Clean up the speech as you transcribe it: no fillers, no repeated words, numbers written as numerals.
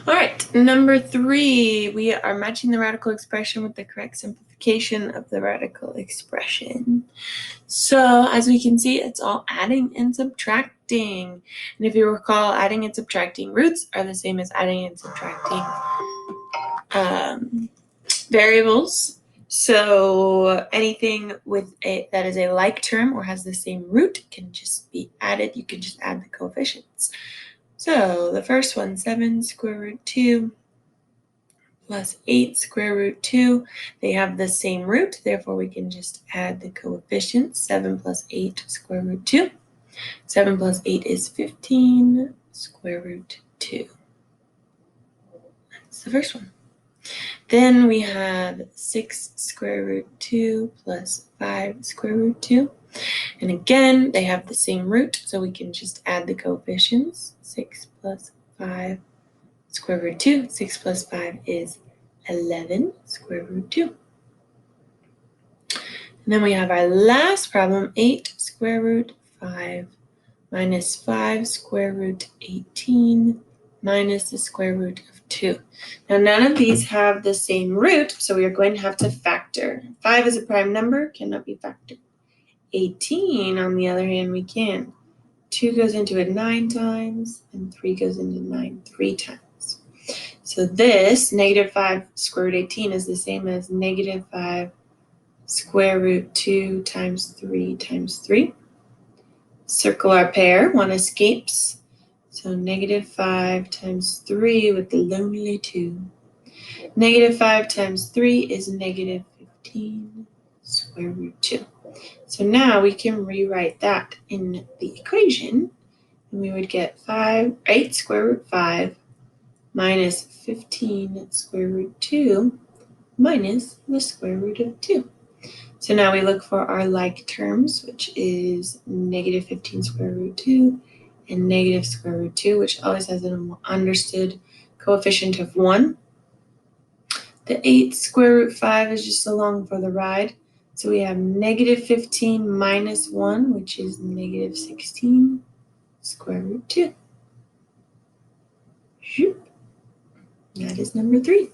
All right, number 3, we are matching the radical expression with the correct simplification of the radical expression. So as we can see, it's all adding and subtracting. And if you recall, adding and subtracting roots are the same as adding and subtracting variables. So anything with that is a like term or has the same root can just be added. You can just add the coefficients. So the first one, 7 square root 2 plus 8 square root 2. They have the same root, therefore we can just add the coefficients. 7 plus 8 square root 2. 7 plus 8 is 15 square root 2. That's the first one. Then we have 6 square root 2 plus 5 square root 2. And again, they have the same root, so we can just add the coefficients. 6 plus 5 square root 2. 6 plus 5 is 11 square root 2. And then we have our last problem, 8 square root 5 minus 5 square root 18 minus the square root of 2. Now, none of these have the same root, so we are going to have to factor. 5 is a prime number, cannot be factored. 18, on the other hand, we can. 2 goes into it 9 times, and 3 goes into 9 3 times. So this, negative 5 square root 18, is the same as negative 5 square root 2 times 3 times 3. Circle our pair, 1 escapes. So negative 5 times 3 with the lonely 2. Negative 5 times 3 is negative 15 square root 2. So now we can rewrite that in the equation. And we would get 8 square root 5 minus 15 square root 2 minus the square root of 2. So now we look for our like terms, which is negative 15 square root 2 and negative square root 2, which always has an understood coefficient of 1. The 8 square root 5 is just along for the ride. So we have negative 15 minus 1, which is negative 16 square root 2. That is number 3.